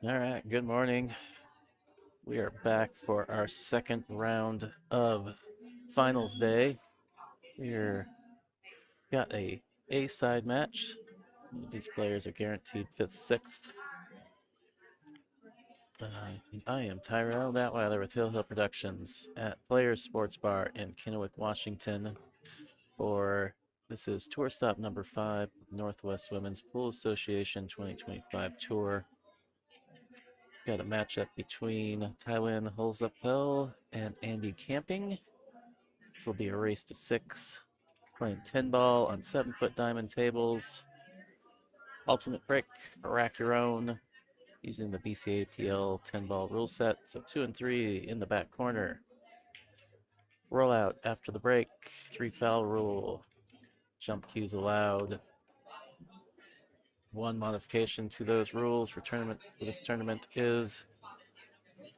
All right, good morning. We are back for our second round of finals day. We're got a side match. These players are guaranteed 5th, 6th. I am Tyrell Datweiler with Hill Productions at Players Sports Bar in Kennewick, Washington. This is tour stop number 5, Northwest Women's Pool Association 2025 tour. Got a matchup between Tylyn Holzapfel and Andy Camping. This will be a race to 6, playing 10 ball on 7-foot diamond tables. Alternate break, rack your own, using the BCAPL 10 ball rule set. So 2 and 3 in the back corner. Roll out after the break, 3 foul rule. Jump cues allowed. One modification to those rules for this tournament is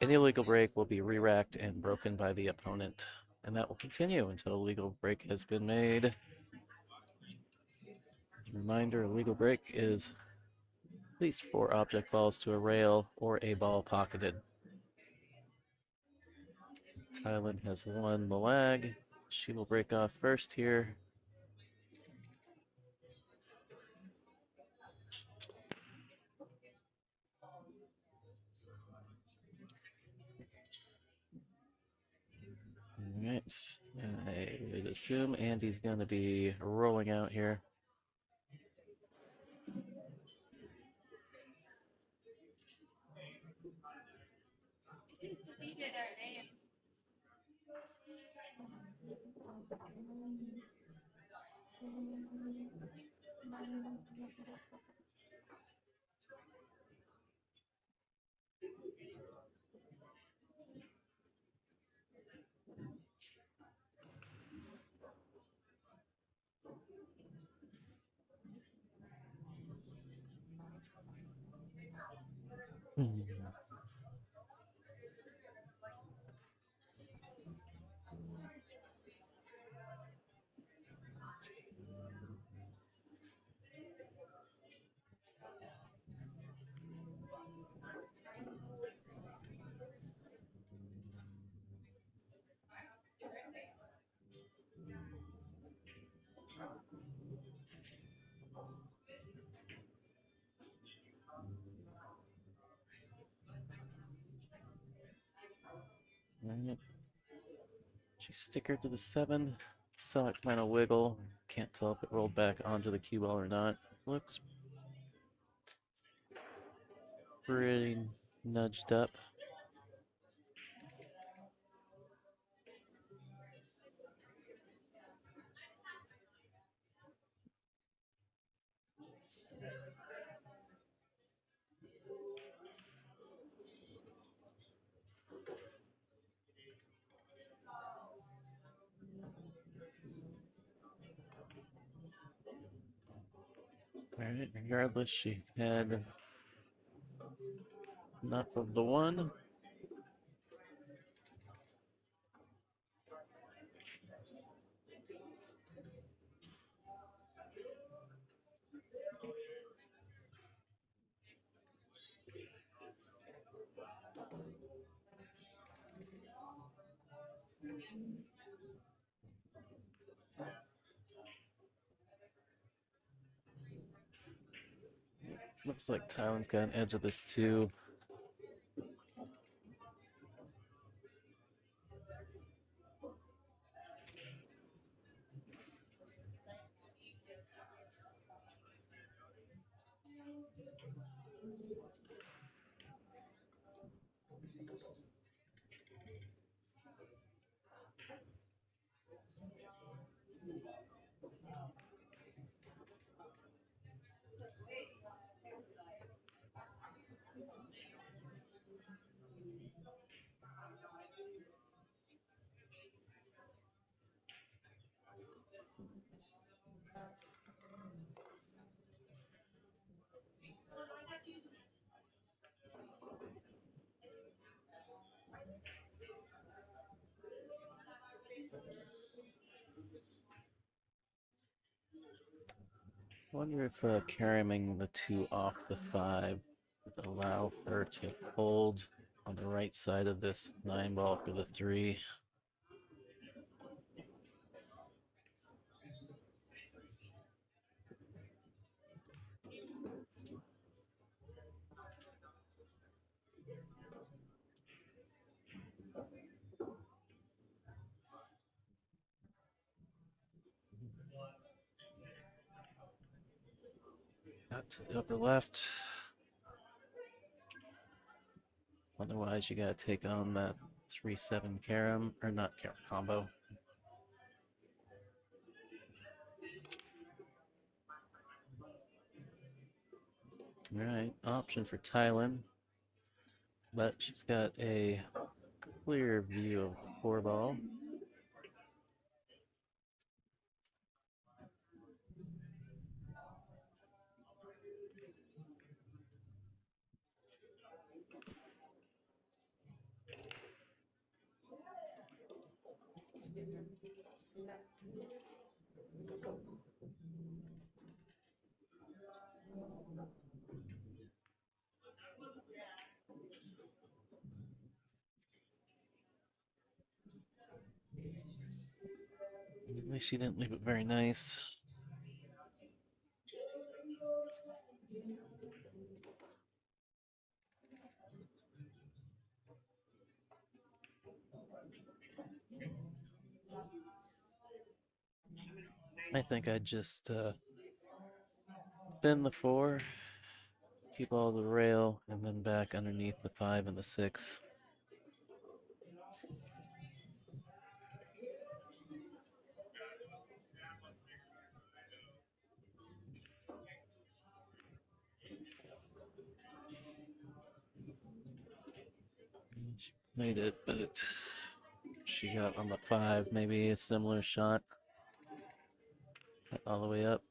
any illegal break will be re-racked and broken by the opponent, and that will continue until a legal break has been made. As a reminder, a legal break is at least 4 object balls to a rail or a ball pocketed. Tylyn has won the lag. She will break off first here. All right, I would assume Andy's going to be rolling out here. All right. She stickered to the 7. Saw it kind of wiggle. Can't tell if it rolled back onto the cue ball or not. Looks pretty nudged up. All right, regardless, she had enough of the 1. Looks like Tylyn's got an edge of this too. Wonder if carrying the 2 off the 5 would allow her to hold on the right side of this 9 ball for the 3. Got to the upper left. Otherwise, you gotta take on that 3-7 carom, or not carom, combo. All right, option for Tylyn, but she's got a clear view of the 4 ball. At least she didn't leave it very nice. I think I'd just bend the 4, keep all the rail, and then back underneath the 5 and the 6. She made it, but she got on the 5, maybe a similar shot all the way up.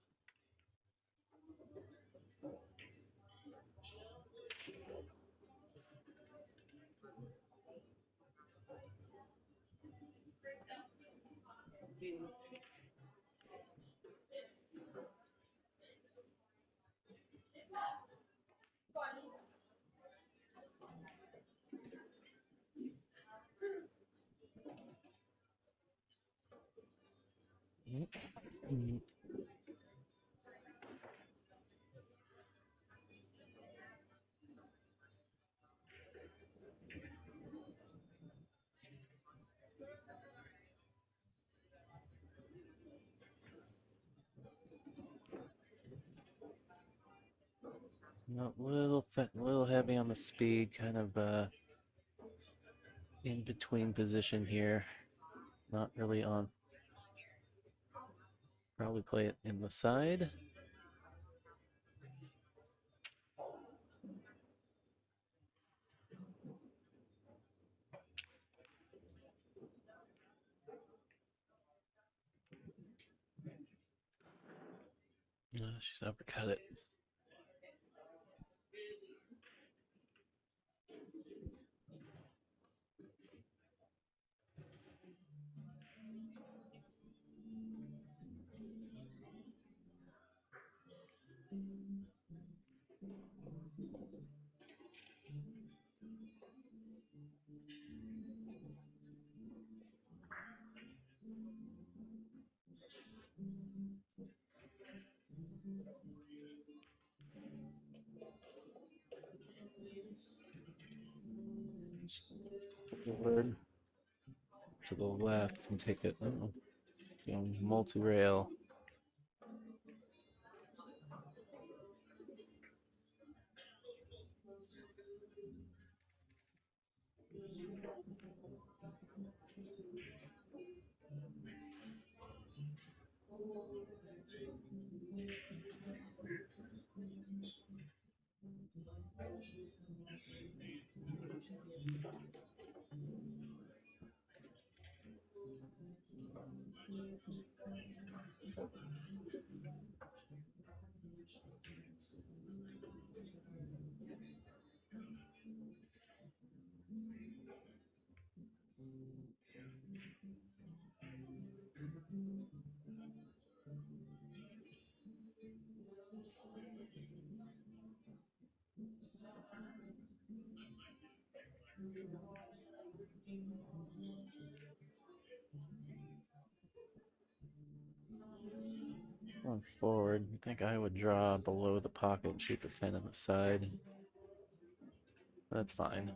A little heavy on the speed, kind of in between position here. Not really on. Probably play it in the side. She's uppercut it. Forward to the left and take it. Multi-rail. Going forward, I think I would draw below the pocket and shoot the 10 on the side. That's fine.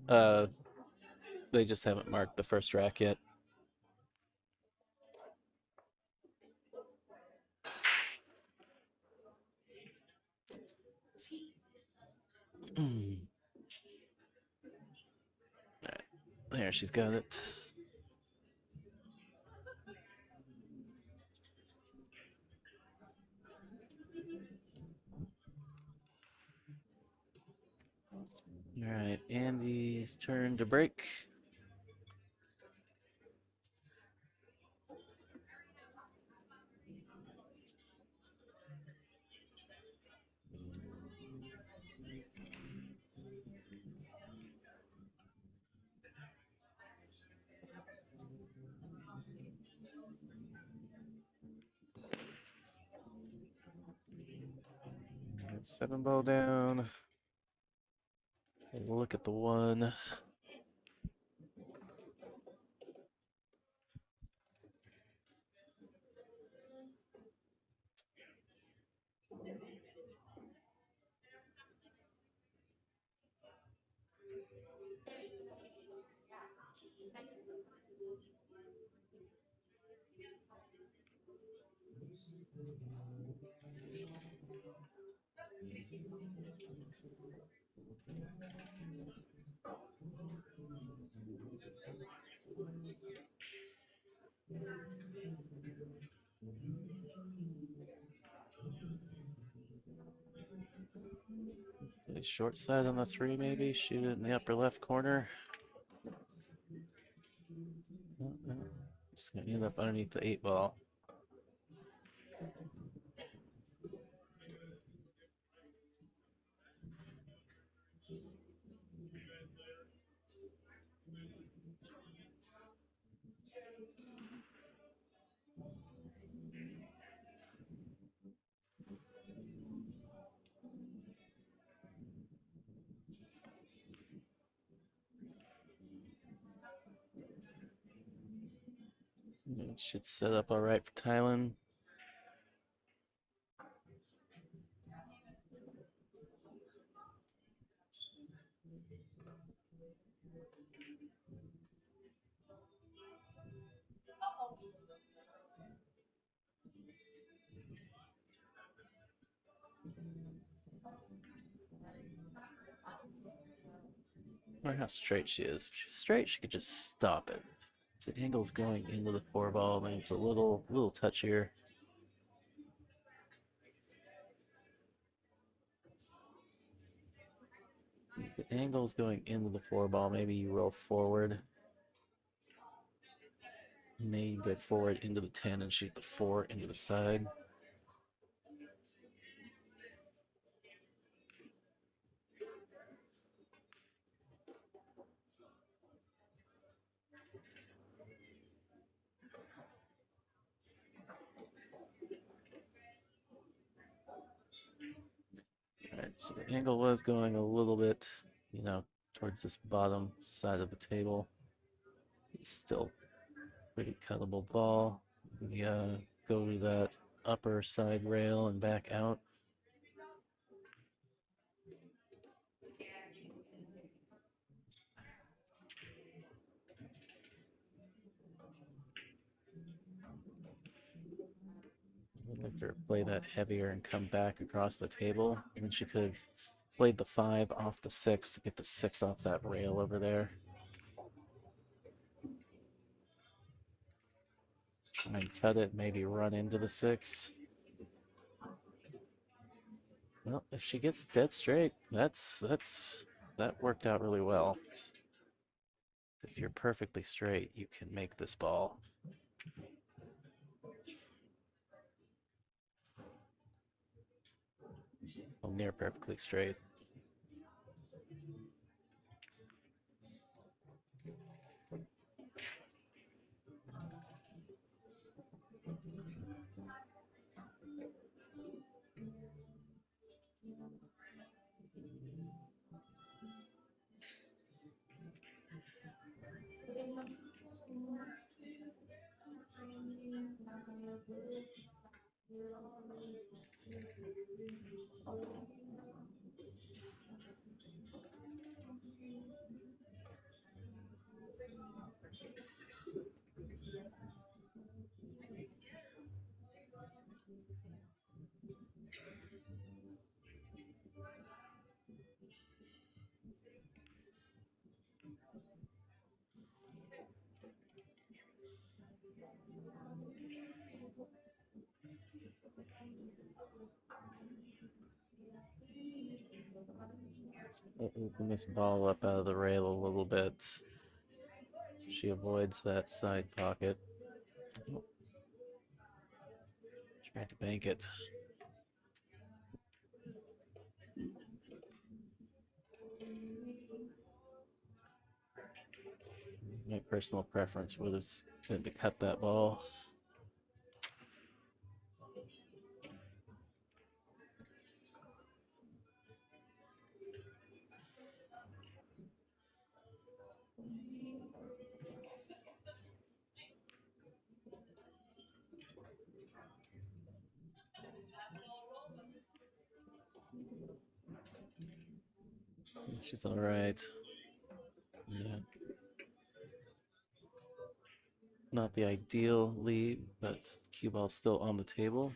Uh, they just haven't marked the first rack yet. Alright, there, she's got it. Alright, Andy's turn to break. Alright, 7 ball down. We'll look at the 1. Okay, short side on the 3, maybe. Shoot it in the upper left corner. Just gonna end up underneath the 8 ball. It should set up all right for Tylyn. Or how straight she is. If she's straight, she could just stop it. If the angle's going into the 4 ball, then it's a little touchier. If the angle's going into the 4 ball, maybe you roll forward. Maybe go forward into the 10 and shoot the 4 into the side. Alright, so the angle was going a little bit, towards this bottom side of the table. It's still pretty cuttable ball. We go to that upper side rail and back out. I'd like to play that heavier and come back across the table. And then she could have played the 5 off the 6 to get the 6 off that rail over there. Try and cut it, maybe run into the 6. Well, if she gets dead straight, that worked out really well. If you're perfectly straight, you can make this ball. Well, near perfectly straight. Open this ball up out of the rail a little bit. So she avoids that side pocket. Oh. Tried to bank it. My personal preference would have been to cut that ball. She's all right. Yeah. Not the ideal lead, but cue ball's still on the table.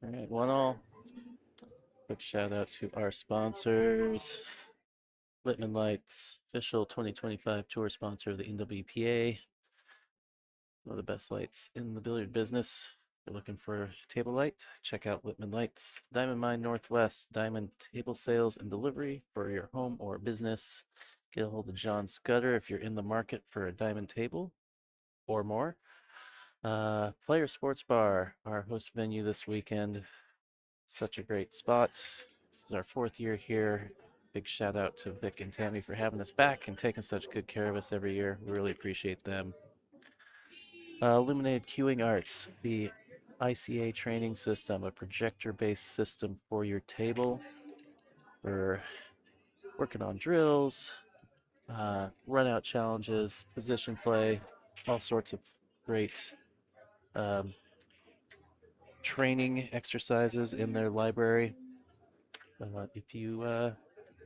All right, 1-all. Quick shout out to our sponsors. Littman Lights, official 2025 tour sponsor of the NWPA. One of the best lights in the billiard business. If you're looking for a table light, check out Littman Lights. Diamond Mine Northwest, diamond table sales and delivery for your home or business. Get a hold of John Scudder if you're in the market for a diamond table or more. Player Sports Bar, our host venue this weekend. Such a great spot. This is our 4th year here. Big shout out to Vic and Tammy for having us back and taking such good care of us every year. We really appreciate them. Illuminated Queuing Arts, the ICA training system, a projector-based system for your table. We're working on drills, run-out challenges, position play, all sorts of great training exercises in their library. If you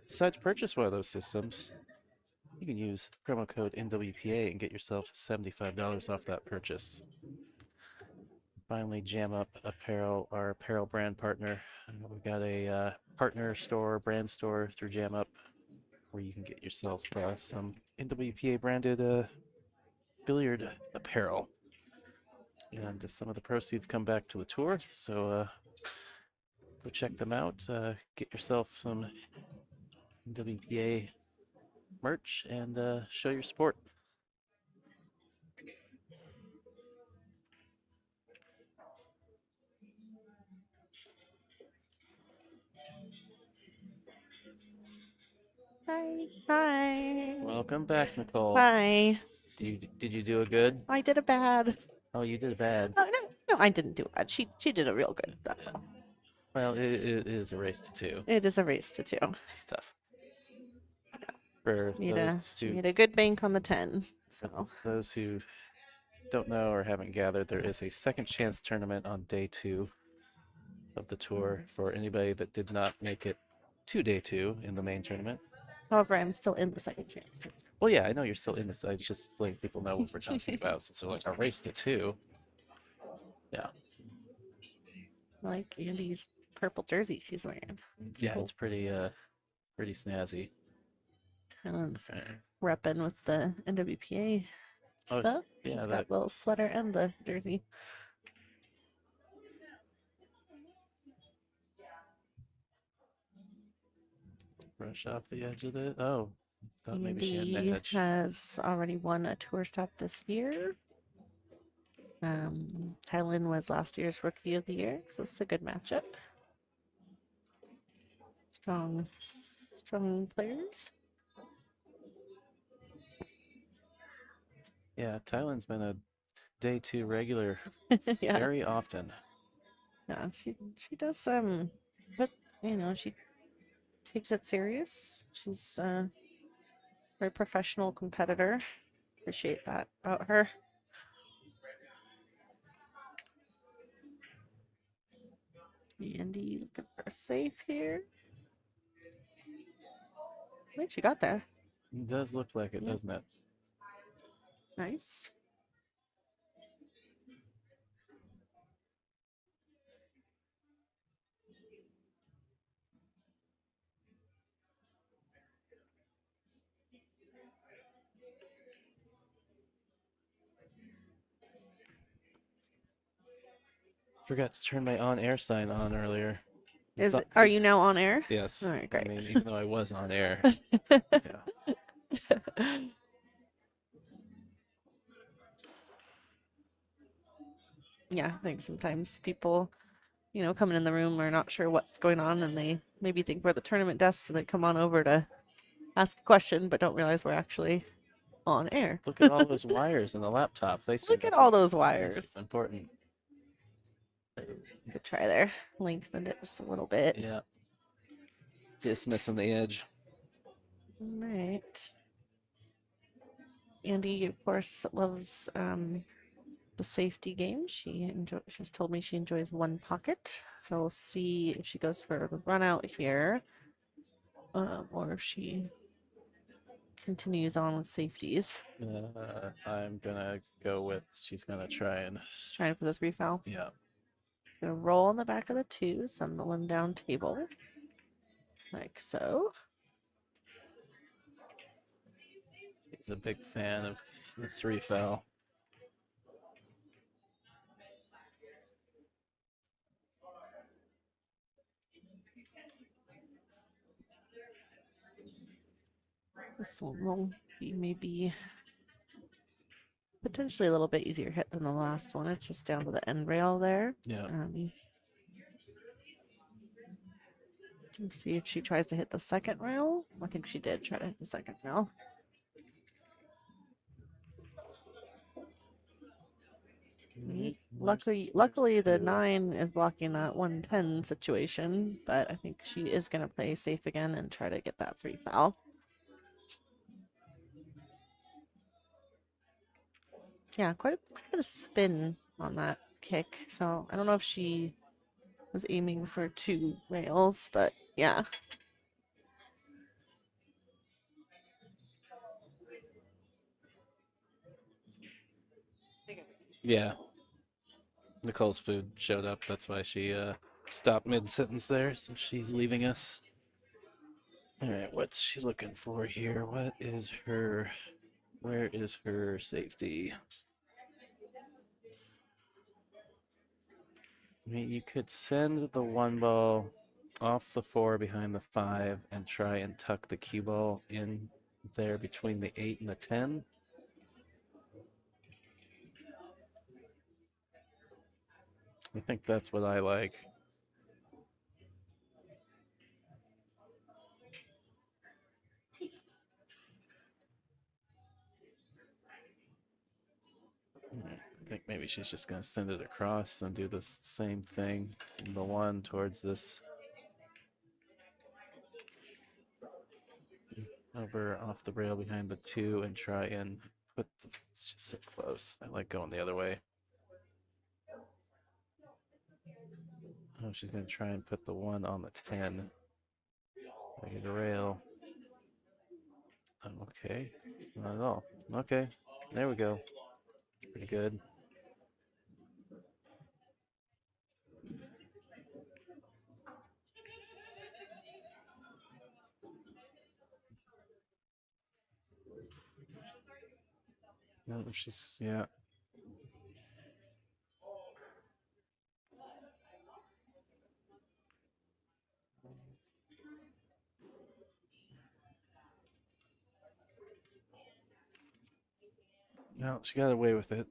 decide to purchase one of those systems, you can use promo code NWPA and get yourself $75 off that purchase. Finally, Jam Up Apparel, our apparel brand partner. We've got a partner store, brand store through Jam Up, where you can get yourself some NWPA branded billiard apparel. And some of the proceeds come back to the tour, so go check them out. Get yourself some NWPA merch and show your support. Hi. Hi. Welcome back, Nicole. Hi. Did you do a good? I did a bad. Oh, you did bad. Oh, no, I didn't do bad. She did a real good. That's all. Well, it is a race to 2. It is a race to 2. It's tough. For those She who need a good bank on the 10. So those who don't know or haven't gathered, there is a second chance tournament on day 2 of the tour for anybody that did not make it to day 2 in the main tournament. however, I'm still in the second chance. Well, yeah, I know you're still in this. I just letting people know what we're talking about. Since we're like a race to 2. Yeah. I like Andy's purple jersey she's wearing. Yeah, cool. it's pretty snazzy. Tylyn's Okay. repping with the NWPA Oh, stuff. yeah, that little sweater and the jersey. brush off the edge of it. Oh, thought maybe she had an Andy edge. has already won a tour stop this year. Tylyn was last year's Rookie of the Year, so it's a good matchup. Strong players. Yeah, Tylyn's been a day 2 regular Yeah. very often. Yeah, she does but she takes it serious. She's a very professional competitor. Appreciate that about her. Andy looking for a safe here. I think she got there. It does look like it, Yeah. doesn't it? Nice. Forgot to turn my on-air sign on earlier. Are you now on air? Yes. All right, great. I mean, even though I was on air. Yeah. Yeah, I think sometimes people, coming in the room are not sure what's going on and they maybe think we're the tournament desk, so they come on over to ask a question, but don't realize we're actually on air. Look at all those wires in the laptop. They Look at all those wires. It's important. Good try there. Lengthened it just a little bit. Yeah. Just missing the edge. All right. Andy, of course, loves the safety game. She's told me she enjoys one pocket. So we'll see if she goes for the run out here, or if she continues on with safeties. I'm gonna go with she's gonna try and. She's trying for the 3 foul. Yeah. Gonna roll on the back of the 2, send the 1 down table, like so. He's a big fan of the 3 foul. This one will be maybe potentially a little bit easier hit than the last one. It's just down to the end rail there. Yeah. Let's see if she tries to hit the second rail. I think she did try to hit the second rail. Luckily, the 9 is blocking that 110 situation, but I think she is going to play safe again and try to get that 3 foul. Yeah, quite a spin on that kick. So I don't know if she was aiming for 2 rails, but yeah. Yeah. Nicole's food showed up. That's why she stopped mid-sentence there, so she's leaving us. All right, what's she looking for here? Where is her safety? I mean, you could send the 1 ball off the 4 behind the 5 and try and tuck the cue ball in there between the 8 and the 10. I think that's what I like. think maybe she's just going to send it across and do the same thing from the 1 towards this. Over off the rail behind the 2 and try and put it's just so close. I like going the other way. Oh, she's going to try and put the 1 on the 10. I get a rail. Okay, not at all. Okay, there we go. Pretty good. No, she's, yeah. No, she got away with it.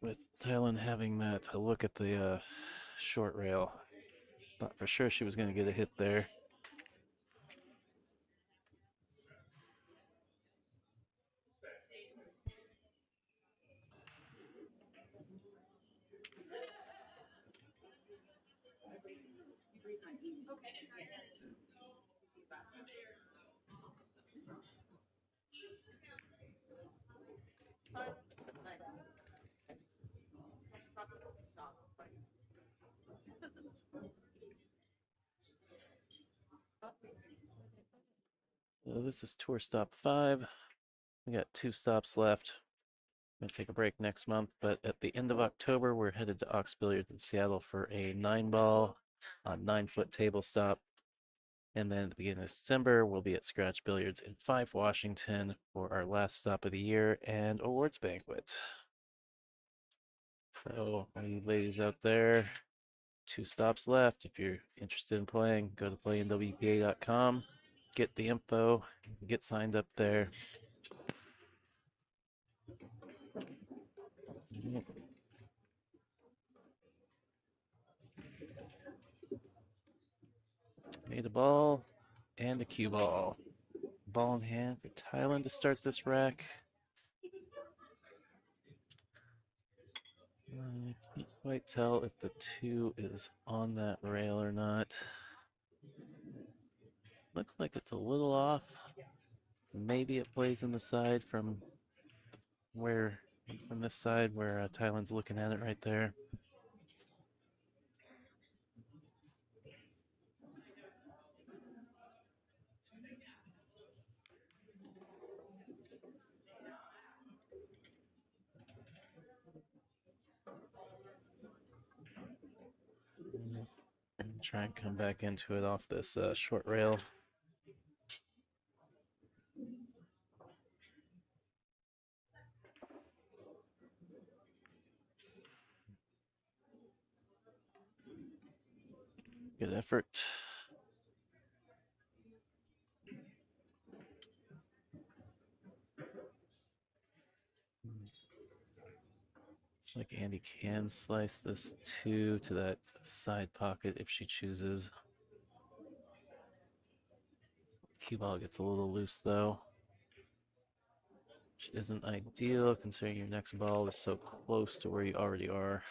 With Tylyn having that look at the short rail. Thought for sure she was going to get a hit there. This is tour stop 5. We got 2 stops left. I'm going to take a break next month, but at the end of October, we're headed to Ox Billiards in Seattle for a 9-ball, 9-foot table stop. And then at the beginning of December, we'll be at Scratch Billiards in Fife, Washington for our last stop of the year and awards banquet. So, all you ladies out there, 2 stops left. If you're interested in playing, go to playnwpa.com, get the info, get signed up there. Made a ball and a cue ball. Ball in hand for Tylyn to start this rack. I can't quite tell if the 2 is on that rail or not. Looks like it's a little off. Maybe it plays in the side from this side where Tylyn's looking at it right there. And try and come back into it off this short rail. Good effort. It's like Andy can slice this 2 to that side pocket if she chooses. Cue ball gets a little loose though, which isn't ideal considering your next ball is so close to where you already are.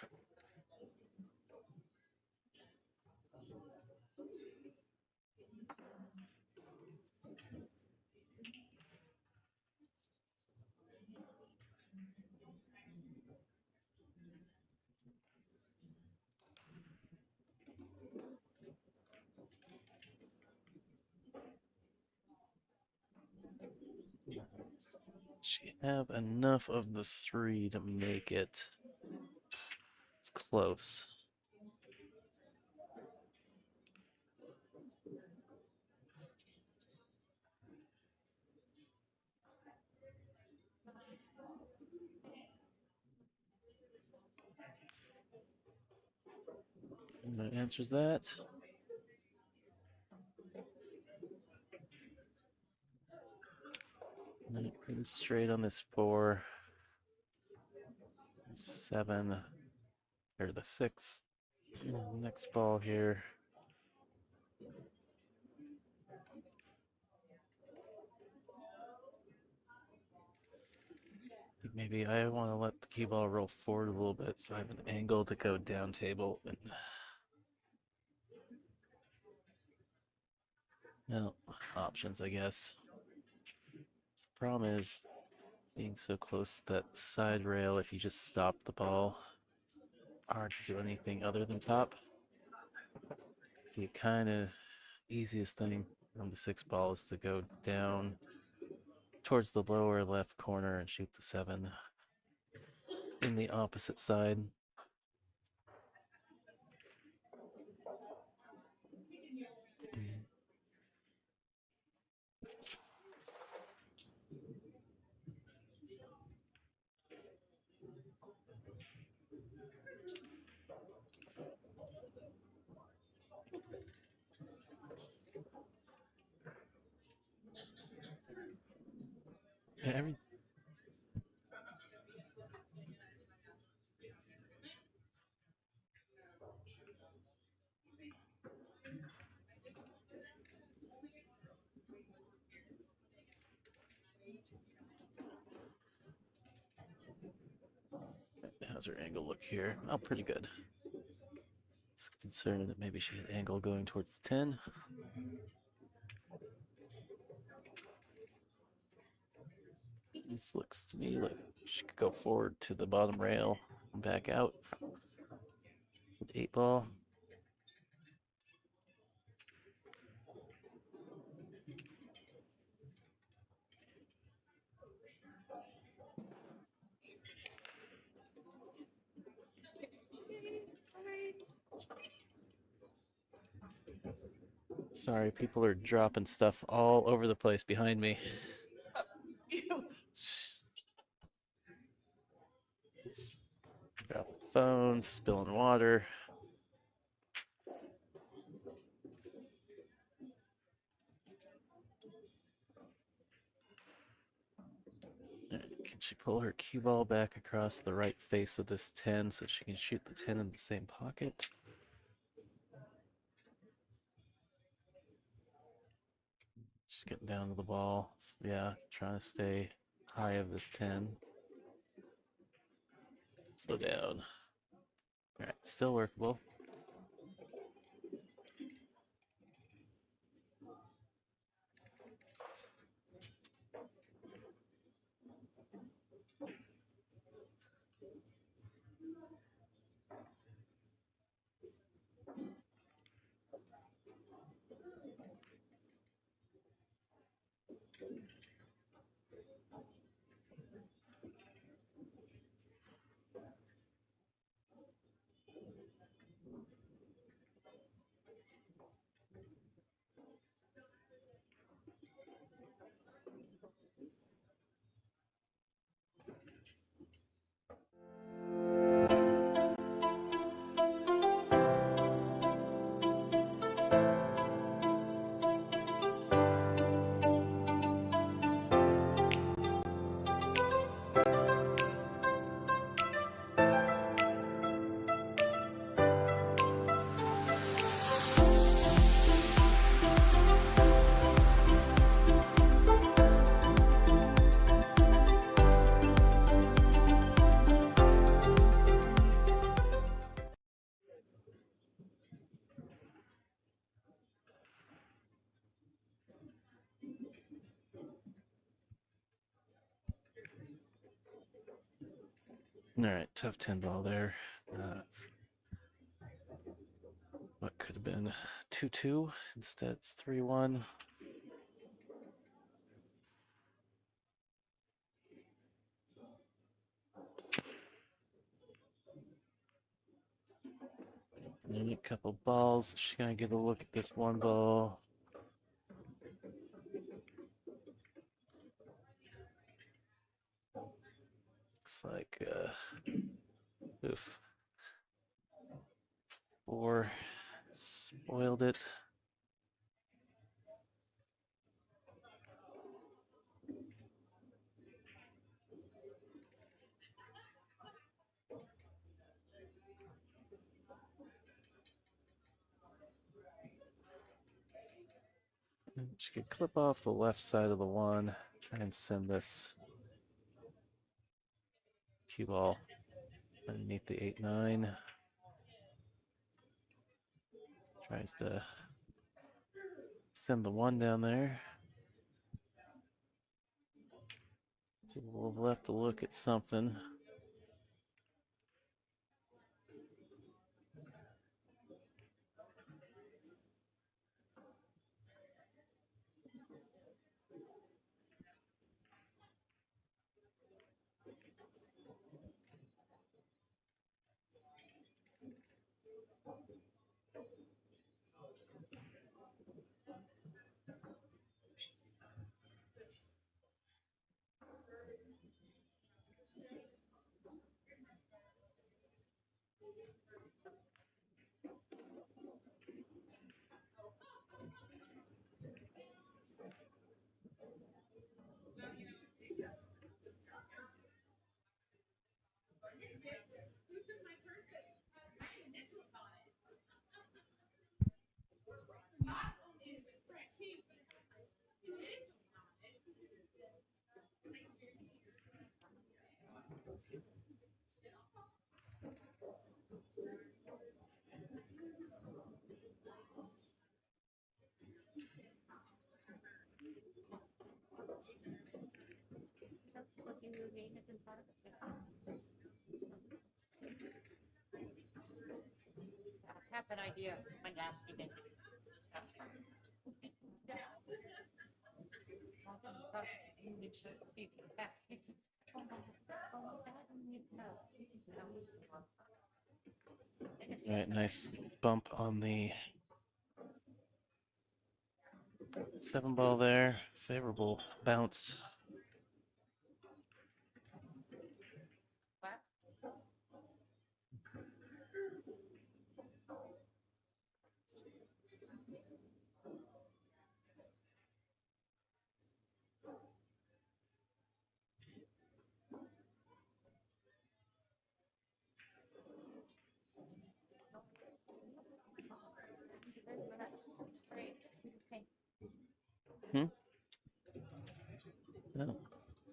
She have enough of the 3 to make it. It's close. And that answers that. Pretty straight on this 4, 7, or the 6. Next ball here. maybe I want to let the cue ball roll forward a little bit so I have an angle to go down table. And no options, I guess. The problem is being so close to that side rail, if you just stop the ball, hard to do anything other than top. The kind of easiest thing from the 6 ball is to go down towards the lower left corner and shoot the 7 in the opposite side. Yeah, how's her angle look here? Oh, pretty good. Just concerned that maybe she had angle going towards the 10. This looks to me like she could go forward to the bottom rail and back out with 8 ball. Sorry, people are dropping stuff all over the place behind me. Dropping phones, spilling water. Can she pull her cue ball back across the right face of this 10 so she can shoot the 10 in the same pocket? She's getting down to the ball. Yeah, trying to stay high of this 10. Slow down. All right, still workable. All right, tough 10 ball there. What could have been 2-2? Instead, it's 3-1. Maybe a couple balls. She's gonna get a look at this one ball. Looks like oof. 4 spoiled it. She could clip off the left side of the 1, try and send this cue ball underneath the 8-9. Tries to send the 1 down there. So we'll have to look at something. Have an idea when last event. All right, nice bump on the 7 ball there. Favorable bounce. No,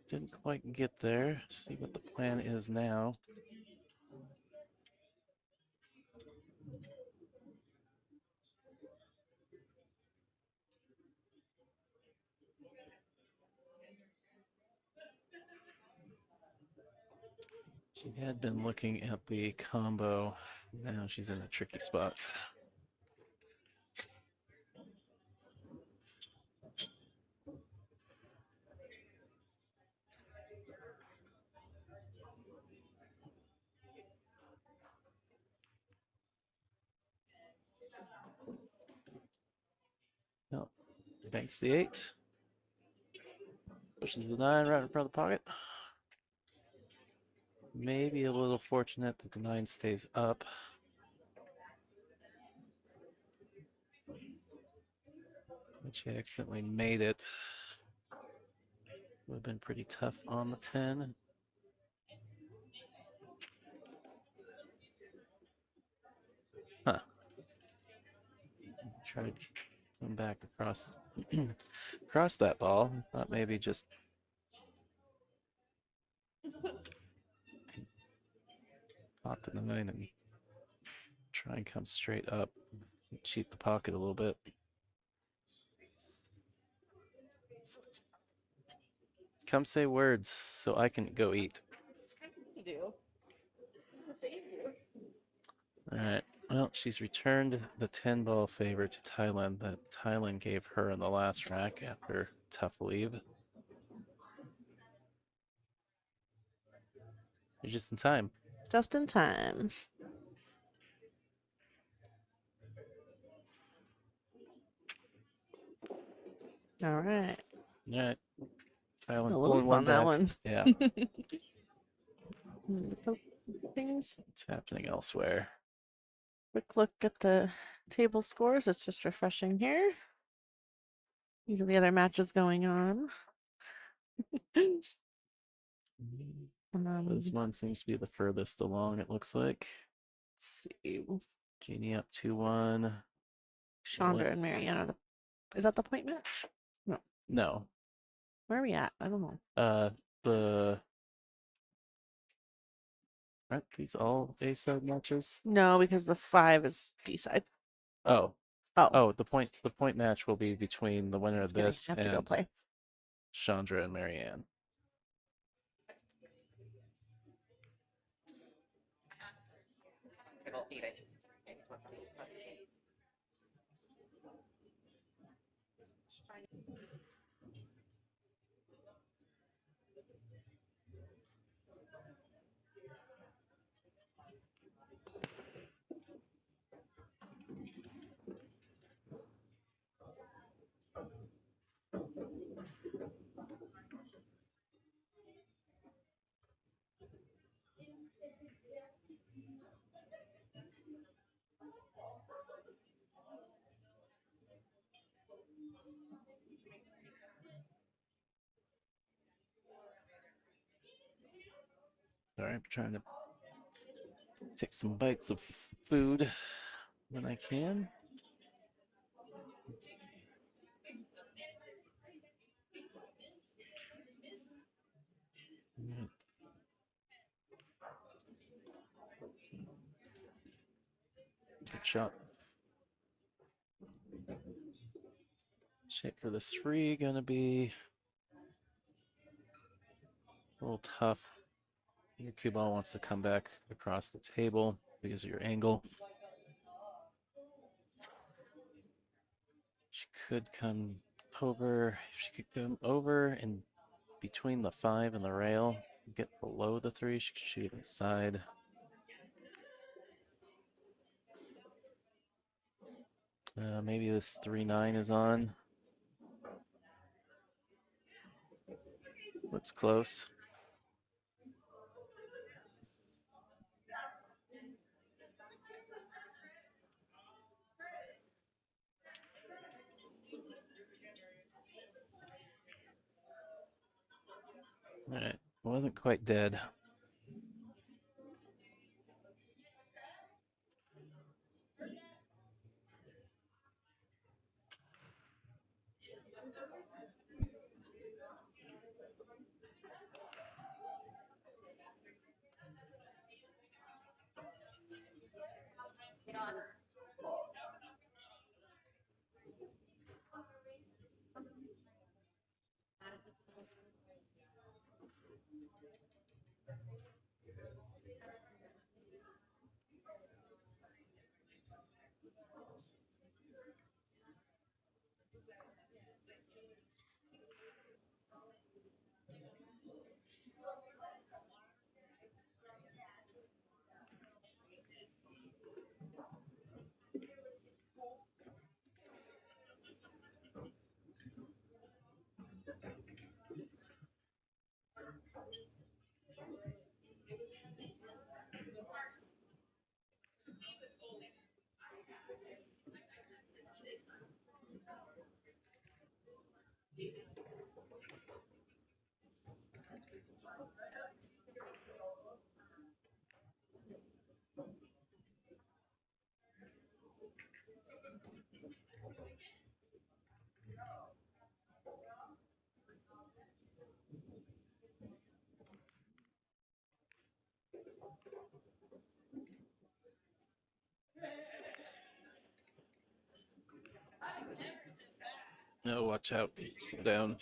didn't quite get there. See what the plan is now. She had been looking at the combo. Now she's in a tricky spot. No, banks the 8. Pushes the 9 right in front of the pocket. Maybe a little fortunate that the 9 stays up. But she accidentally made it. Would have been pretty tough on the 10. Huh. Tried to come back across across that ball. Thought maybe just pop the 9 and try and come straight up. Cheat the pocket a little bit. Come say words so I can go eat. You do. Save you. All right. Well, she's returned the 10 ball favor to Tylyn that Tylyn gave her in the last rack after tough leave. You're just in time. Just in time. All right. All right. Tylyn A little pulling one on that back. one. Yeah. Things. It's happening elsewhere. Quick look at the table scores. It's just refreshing here. These are the other matches going on. This one seems to be the furthest along, it looks like. Let's see. Jeannie up 2-1. Chandra and Mariana. Is that the point match? No. Where are we at? I don't know. The Aren't these all A-side matches? No, because the 5 is B-side. Oh, Oh, the point match will be between the winner of just kidding. this I have to go and play. Chandra and Marianne. I don't need it. Sorry, I'm trying to take some bites of food when I can. Good shot. Shape for the 3 gonna be a little tough. Your cue ball wants to come back across the table because of your angle. She could come over. If she could come over in between the 5 and the rail, get below the 3, she could shoot inside. Maybe this 3-9 is on. Looks close. All right, wasn't quite dead. No, watch out. Slow down.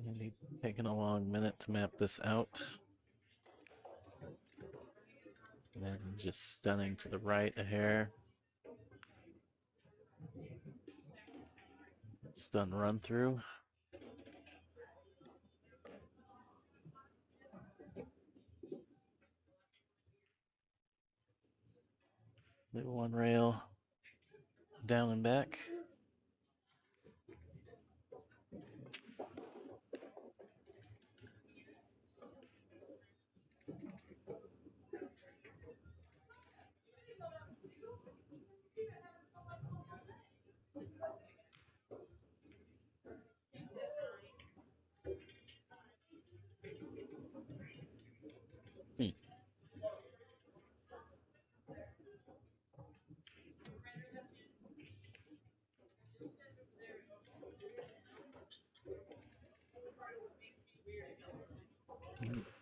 Gonna be taking a long minute to map this out. And then just stunning to the right a hair. Stun run through. Little one rail down and back.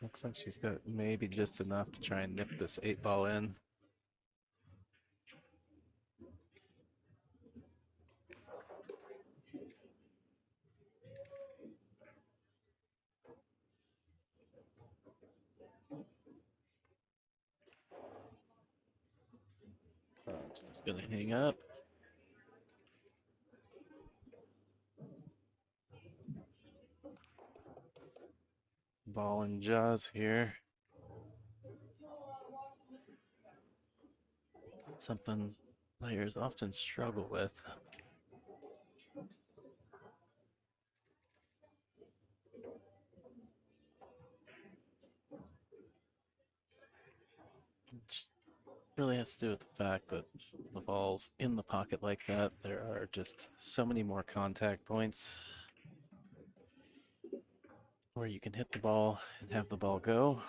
Looks like she's got maybe just enough to try and nip this 8-ball in. It's just gonna hang up. Ball and jaws here. Something players often struggle with. It really has to do with the fact that the ball's in the pocket like that. There are just so many more contact points where you can hit the ball and have the ball go.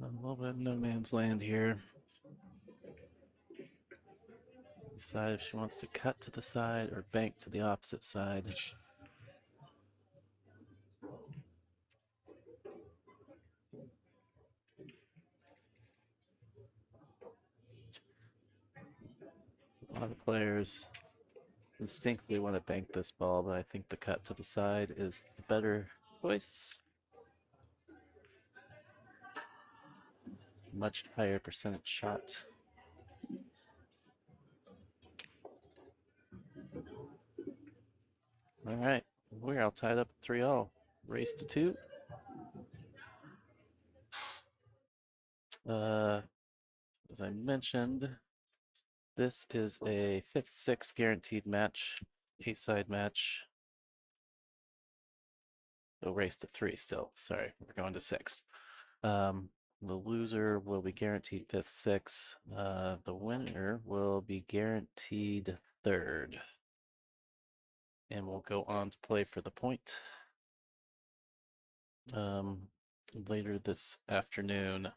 A little bit no man's land here. Decide if she wants to cut to the side or bank to the opposite side. A lot of players instinctively want to bank this ball, but I think the cut to the side is the better choice. Much higher percentage shot. All right, we're all tied up at 3-all. Race to 2. As I mentioned, this is a 5th-6 guaranteed match, A-side match. Oh, race to 3 still. Sorry, we're going to 6. The loser will be guaranteed 5th-6. The winner will be guaranteed 3rd. And will go on to play for the point. Later this afternoon.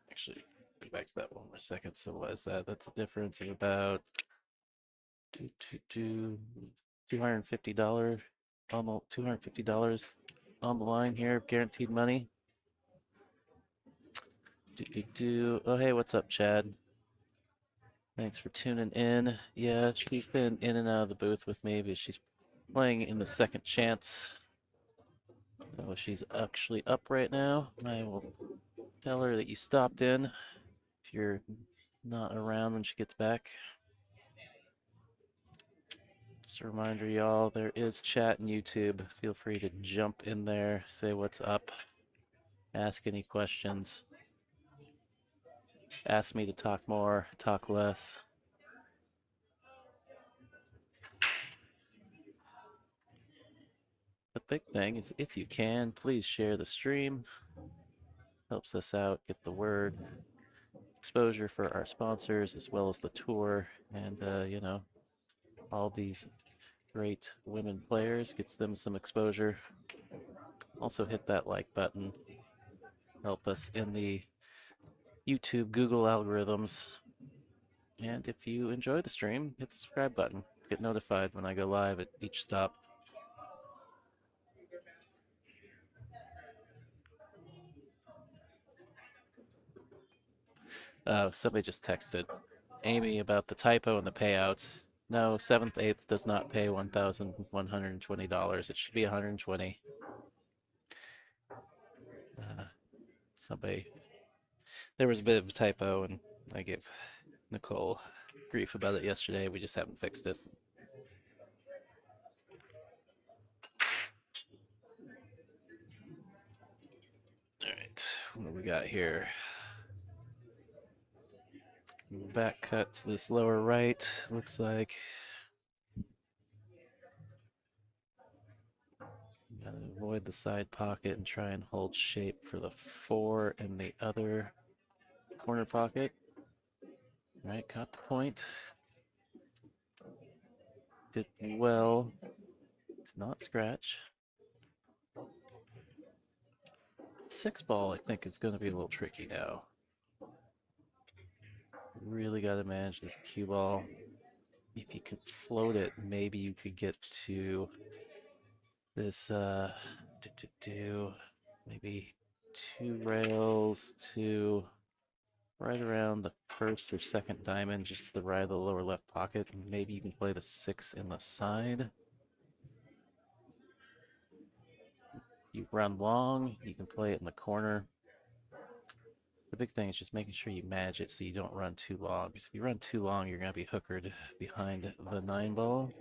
Actually, go back to that one more second. So what is that? That's a difference of about $250, almost $250 on the line here, guaranteed money. Oh, hey, what's up, Chad? Thanks for tuning in. Yeah, she's been in and out of the booth with me, but she's playing in the second chance. Oh, she's actually up right now. I will tell her that you stopped in if you're not around when she gets back. Just a reminder, y'all, there is chat and YouTube. Feel free to jump in there, say what's up, ask any questions. Ask me to talk more, talk less. The big thing is, if you can, please share the stream. Helps us out, get the word, exposure for our sponsors, as well as the tour, and, you know, all these great women players, gets them some exposure. Also hit that like button. Help us in the YouTube, Google algorithms. And if you enjoy the stream, hit the subscribe button. Get notified when I go live at each stop. Somebody just texted Amy about the typo in the payouts. No, 7th, 8th does not pay $1,120. It should be $120. Somebody there was a bit of a typo, and I gave Nicole grief about it yesterday. We just haven't fixed it. All right, what do we got here? Back cut to this lower right, looks like. Gotta avoid the side pocket and try and hold shape for the 4 in the other corner pocket. All right, got the point. Did well to not scratch. 6 ball, I think, is going to be a little tricky now. Really got to manage this cue ball. If you can float it, maybe you could get to this, maybe 2 rails to right around the first or second diamond, just to the right of the lower left pocket. Maybe you can play the 6 in the side. You run long, you can play it in the corner. The big thing is just making sure you manage it so you don't run too long. Because if you run too long, you're going to be hookered behind the 9 ball.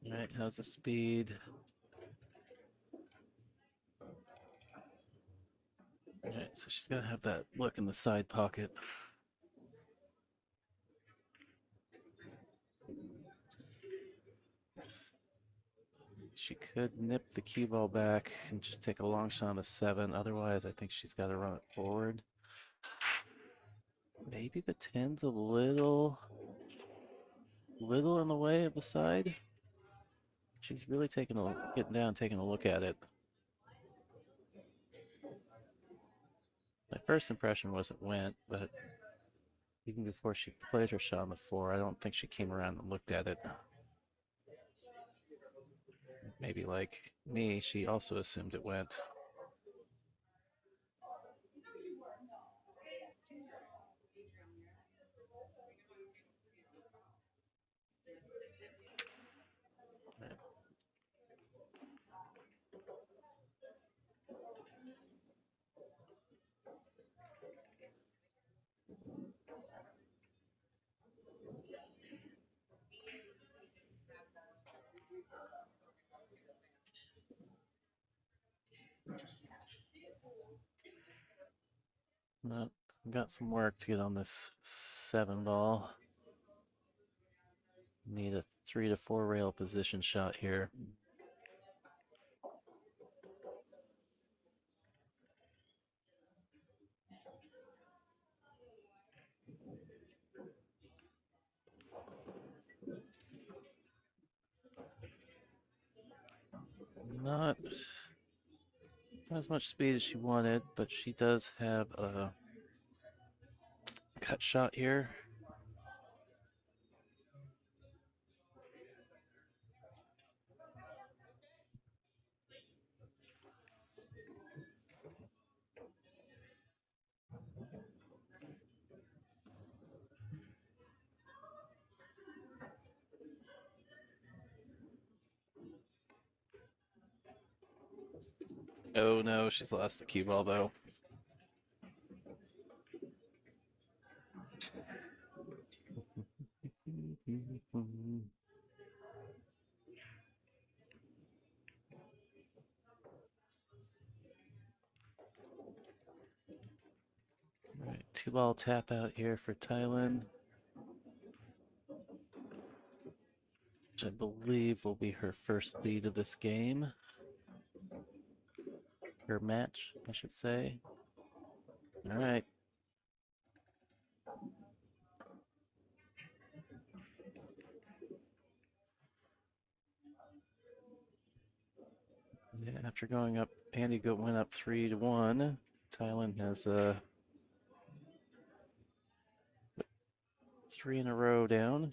All right, how's the speed? All right, so she's going to have that look in the side pocket. She could nip the cue ball back and just take a long shot on the 7. Otherwise, I think she's got to run it forward. Maybe the 10's a little in the way of the side. She's really getting down, taking a look at it. My first impression was it went, but even before she played her shot on the 4, I don't think she came around and looked at it. Maybe like me, she also assumed it went. Got some work to get on this 7 ball. Need a 3 to 4 rail position shot here. Not as much speed as she wanted, but she does have a cut shot here. Oh no, she's lost the cue ball though. All right, 2 ball tap out here for Tylyn, which I believe will be her first lead of this game. Her match, I should say. All right. Yeah, after going up, went up 3-1. Tylyn has 3 in a row down.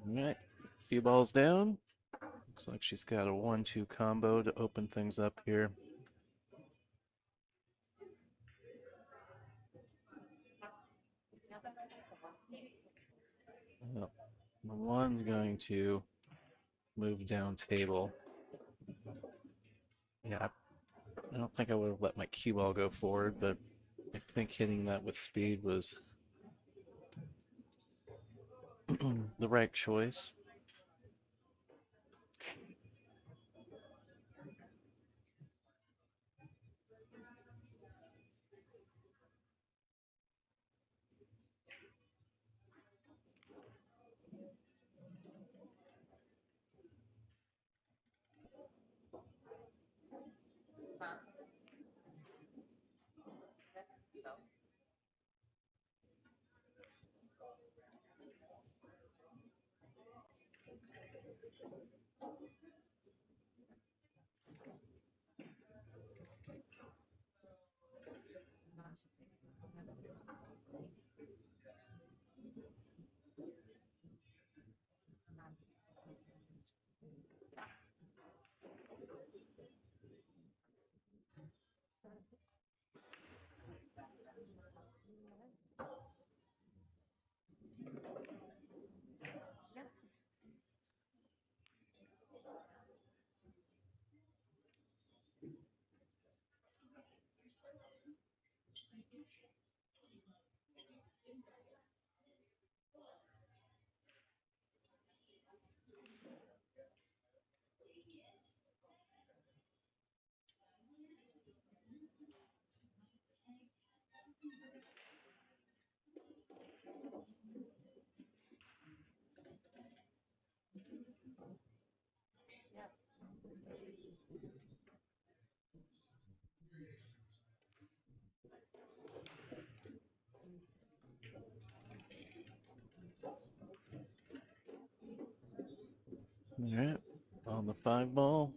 All right, a few balls down. Looks like she's got a 1-2 combo to open things up here. Well, the one's going to move down table. Yeah, I don't think I would have let my cue ball go forward, but I think hitting that with speed was the right choice. All right, on the 5 ball.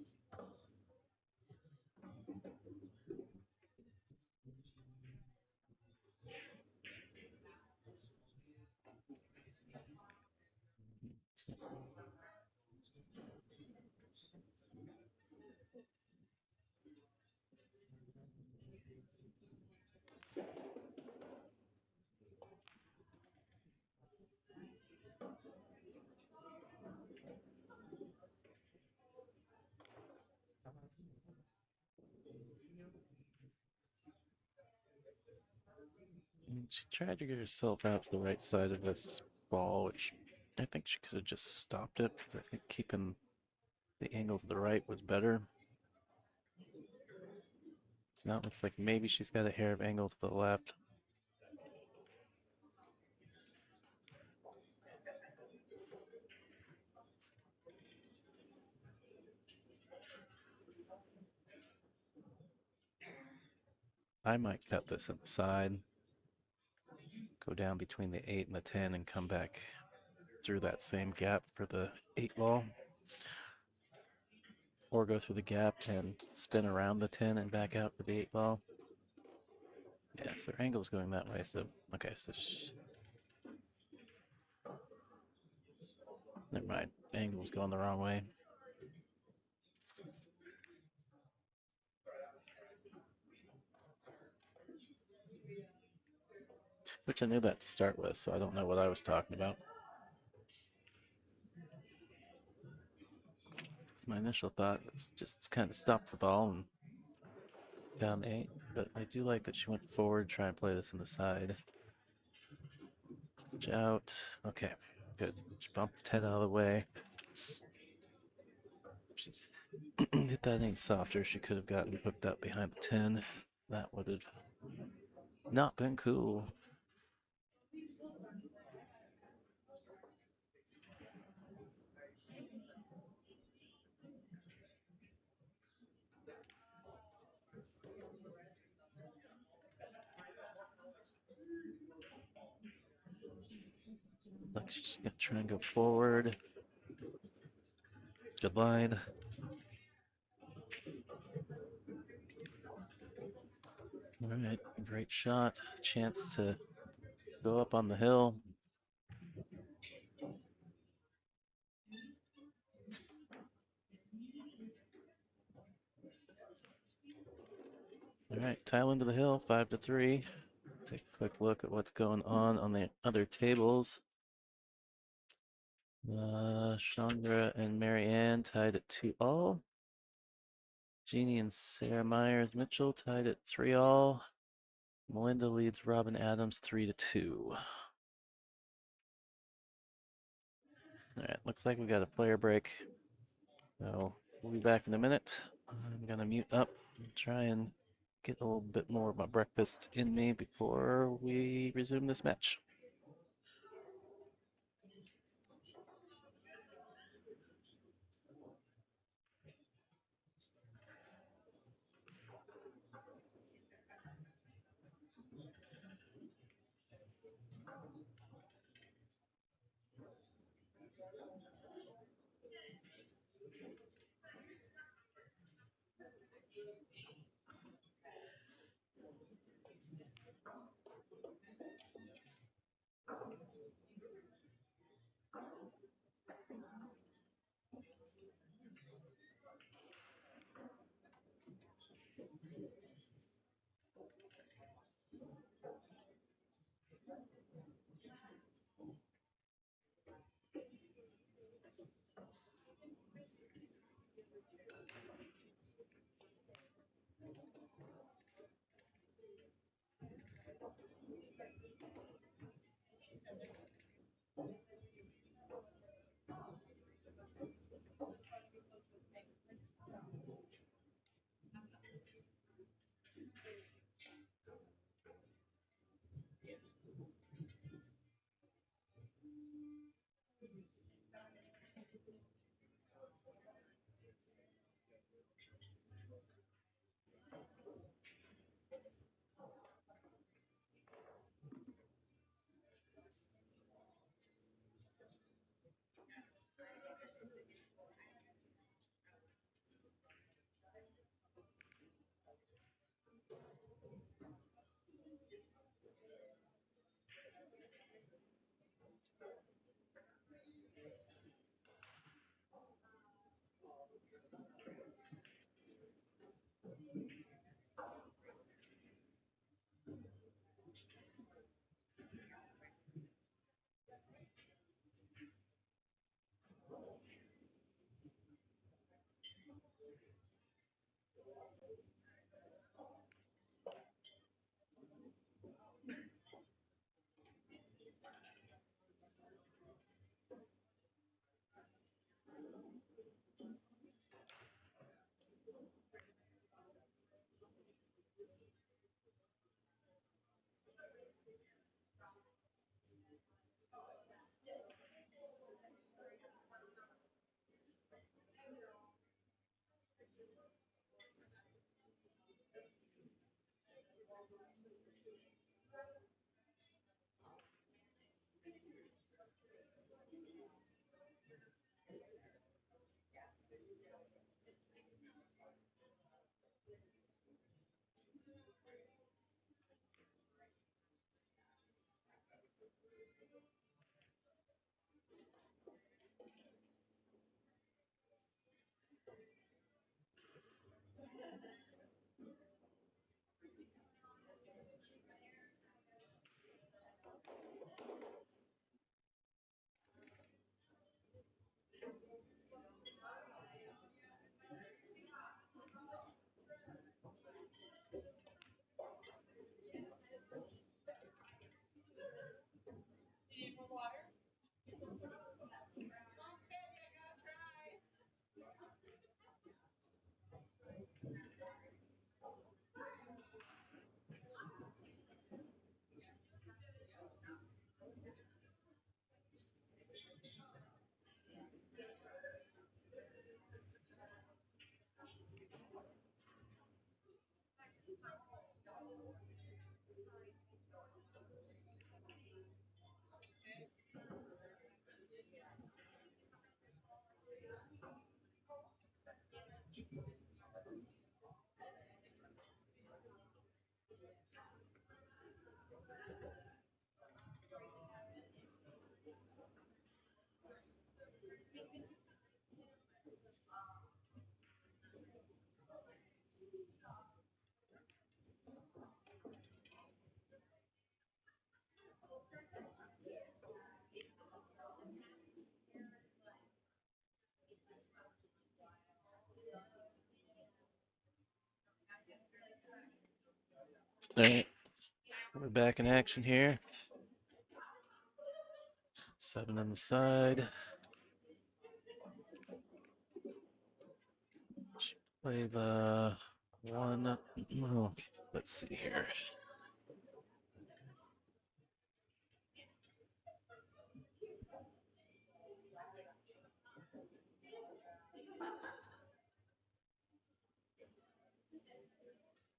She tried to get herself out to the right side of this ball, which I think she could have just stopped it. I think keeping the angle to the right was better. So now it looks like maybe she's got a hair of angle to the left. I might cut this inside, go down between the 8 and the 10 and come back through that same gap for the 8 ball. Or go through the gap and spin around the 10 and back out for the 8 ball. Yeah, so her angle's going that way, so, okay, so never mind, angle's going the wrong way. Which I knew that to start with, so I don't know what I was talking about. My initial thought was just kind of stop the ball and down 8, but I do like that she went forward, try and play this in the side. Edge out. Okay, good. She bumped the 10 out of the way. hit that any softer, she could have gotten hooked up behind the 10. That would have not been cool. Like she's gonna try and go forward. Good line. All right, great shot. Chance to go up on the hill. All right, Tylyn to the hill, 5-3. Take a quick look at what's going on the other tables. Chandra and Marianne tied at 2-all. Jeannie and Sarah Myers Mitchell tied at 3-all. Melinda leads Robin Adams 3-2. All right, looks like we got a player break. So we'll be back in a minute. I'm gonna mute up and try and get a little bit more of my breakfast in me before we resume this match. All right, we're back in action here. 7 on the side. Should play the 1. Okay, let's see here.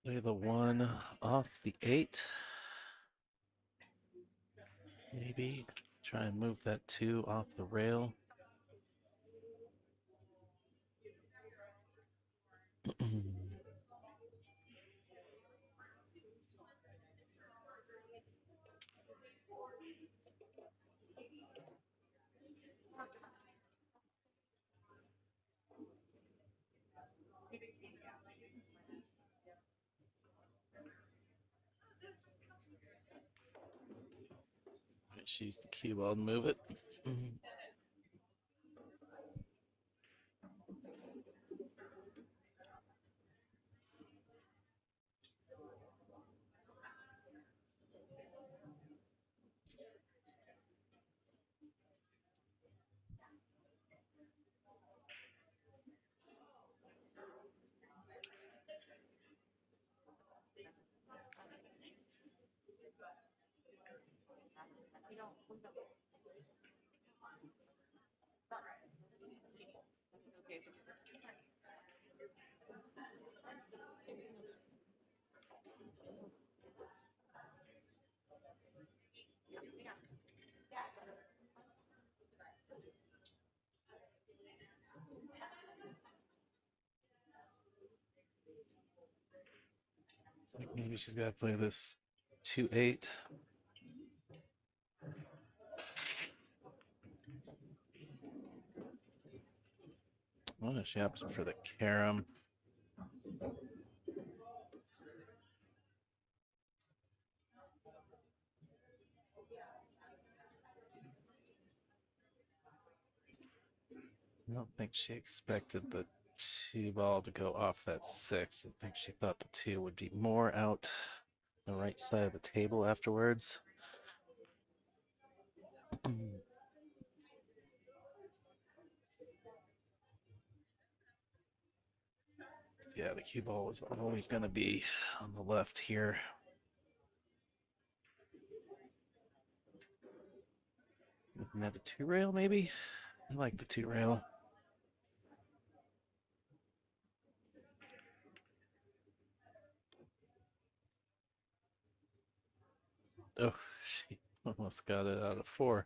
Play the 1 off the 8. Maybe try and move that 2 off the rail. Let's use the cue ball to move it. Like maybe she's got to play this 2-8. Oh, she opted for the carom. I don't think she expected the 2 ball to go off that 6. I think she thought the 2 would be more out the right side of the table afterwards. Yeah, the cue ball was always going to be on the left here. Looking at the 2 rail, maybe? I like the 2 rail. Oh, she almost got it out of 4.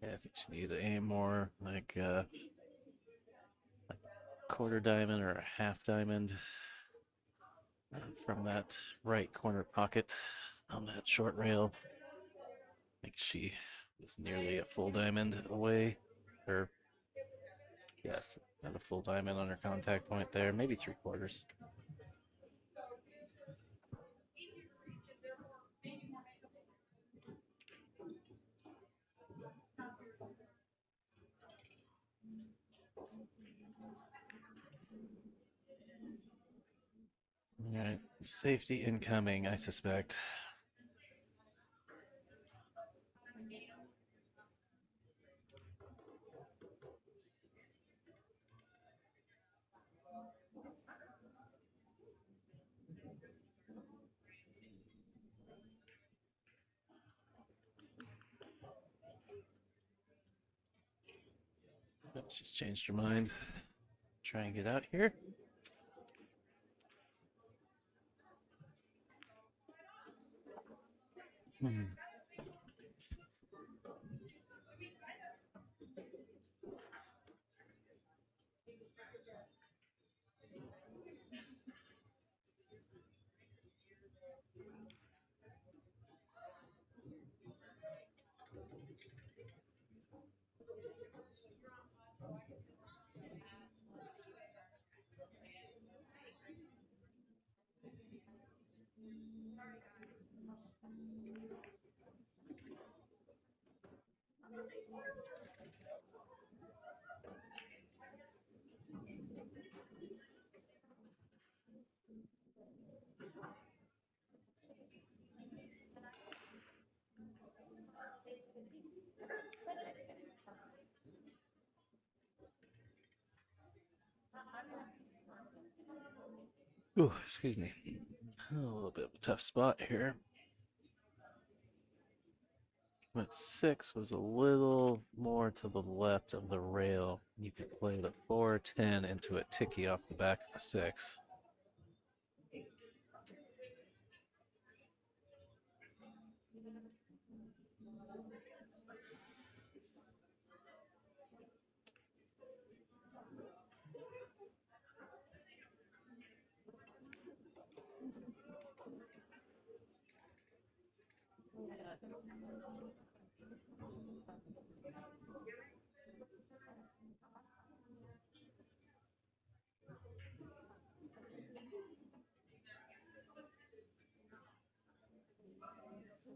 Yeah, I think she needed to aim more like a quarter diamond or a half diamond from that right corner pocket on that short rail. I think she was nearly a full diamond away, or yeah, not a full diamond on her contact point there, maybe 3/4. All right, safety incoming, I suspect. She's changed her mind. Try and get out here. Ooh, excuse me. A little bit of a tough spot here. But 6 was a little more to the left of the rail. You could play the 4-10 into a ticky off the back of the 6.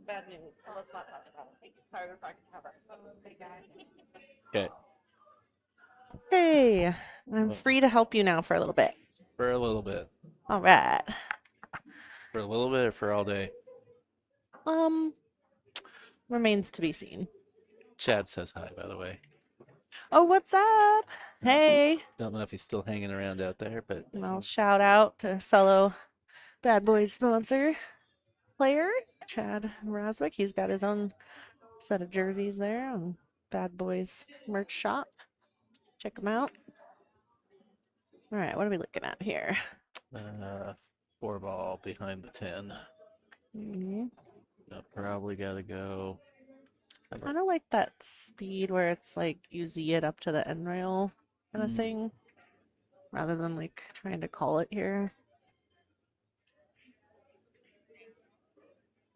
Bad news. Let's not talk about it. Harder if I can cover. Okay, Hey, I'm Well- free to help you now for a little bit. for a little bit. All right. For a little bit or for all day? Um, remains to be seen. Chad says hi, by the way. Oh, what's up? Hey. Don't know if he's still hanging around out there, but Well, he's- shout out to fellow Bad Boys sponsor player, Chad Raswick. He's got his own set of jerseys there on Bad Boys merch shop. Check them out. All right, what are we looking at here? 4 ball behind the 10. Mhm. Probably got to go. I kind of like that speed where it's like you Z it up to the end rail kind of Mm. thing, rather than like trying to call it here.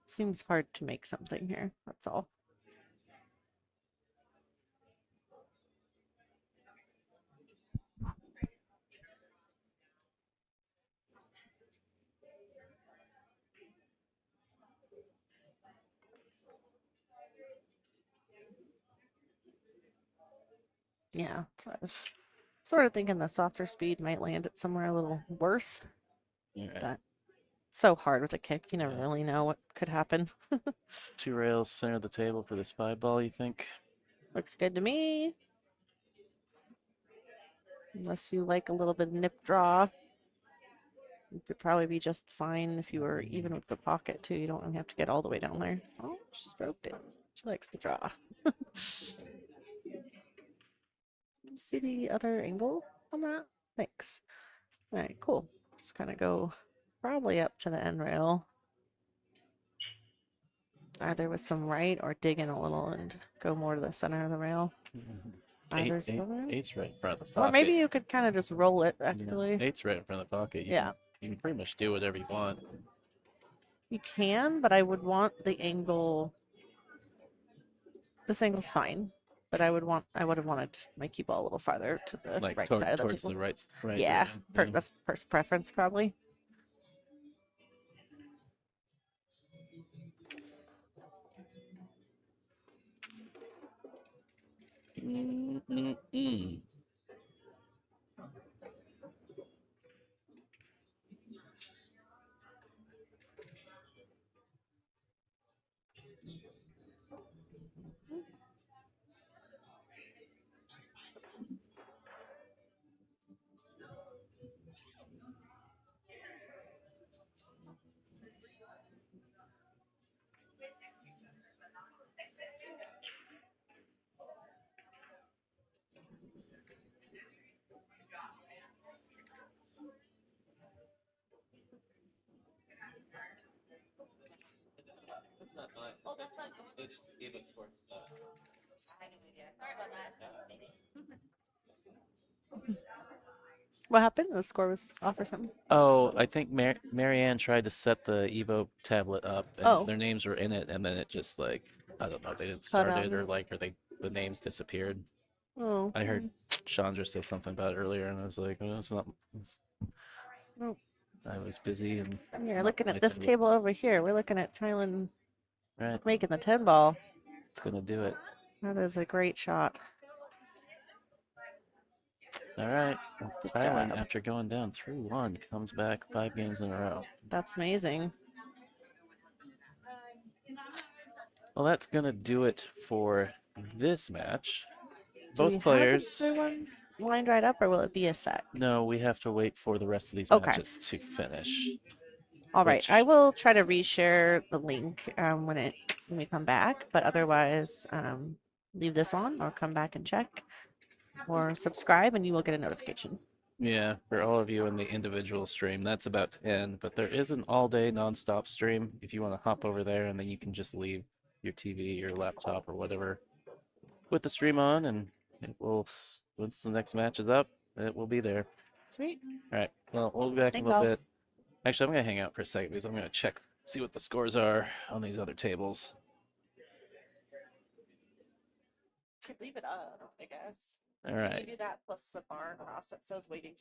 Seems hard to make something here. That's all. Yeah, so I was sort of thinking the softer speed might land it somewhere a little worse. All right. But so hard with a kick, you never Yeah. really know what could happen. 2 rails center of the table for this 5 ball, you think? Looks good to me. Unless you like a little bit of nip draw. You could probably be just fine if you were even with the pocket too. You don't even have to get all the way down there. Oh, she stroked it. She likes the draw. See the other angle on that? Thanks. All right, cool. Just kind of go probably up to the end rail. Either with some right or dig in a little and go more to the center of the rail. Either's fine. 8's right in front of the pocket. Or maybe you could kind of just roll it, You know, actually. 8's right in front of the pocket. Yeah. You can pretty much do whatever you want. You can, but I would want the angle. This angle's fine, but I would have wanted my cue ball a little farther to the Like right side of the towards table. the right. Yeah, rail. that's preference probably. That's not mine. Oh, that's not going. It's Eva Sports stuff. I have no idea. Sorry about that. That's me. What happened? The score was off or something? Oh, I think Marianne tried to set the Evo tablet up, and Oh. their names were in it, and then it just like I don't know, they didn't Cut start out. it or the names disappeared. Oh. I heard Chandra say something about it earlier, and I was like, oh, it's not. Oh. I was busy and. You're not looking my at this tablet. table over here. We're looking at Tylyn Right, making the 10 ball. it's gonna do it. That is a great shot. All right, well, Good Tylyn, job. after going down 3-1, comes back 5 games in a row. That's amazing. Well, that's gonna do it for this match. Do we Both players. have another one lined right up, or will it be a set? No, we have to wait for the rest of these Okay. matches to finish. All right. Which- I will try to reshare the link when we come back, but otherwise, leave this on or come back and check or subscribe, and you will get a notification. Yeah, for all of you in the individual stream, that's about to end, but there is an all-day non-stop stream if you want to hop over there, and then you can just leave your TV, your laptop, or whatever with the stream on, and it will, once the next match is up, it will be there. Sweet. All right, well, we'll be back in Thank a little y'all. bit. Actually, I'm going to hang out for a second because I'm going to check, see what the scores are on these other tables. Leave it up, I guess. All right. Maybe that plus the bar across that says waiting.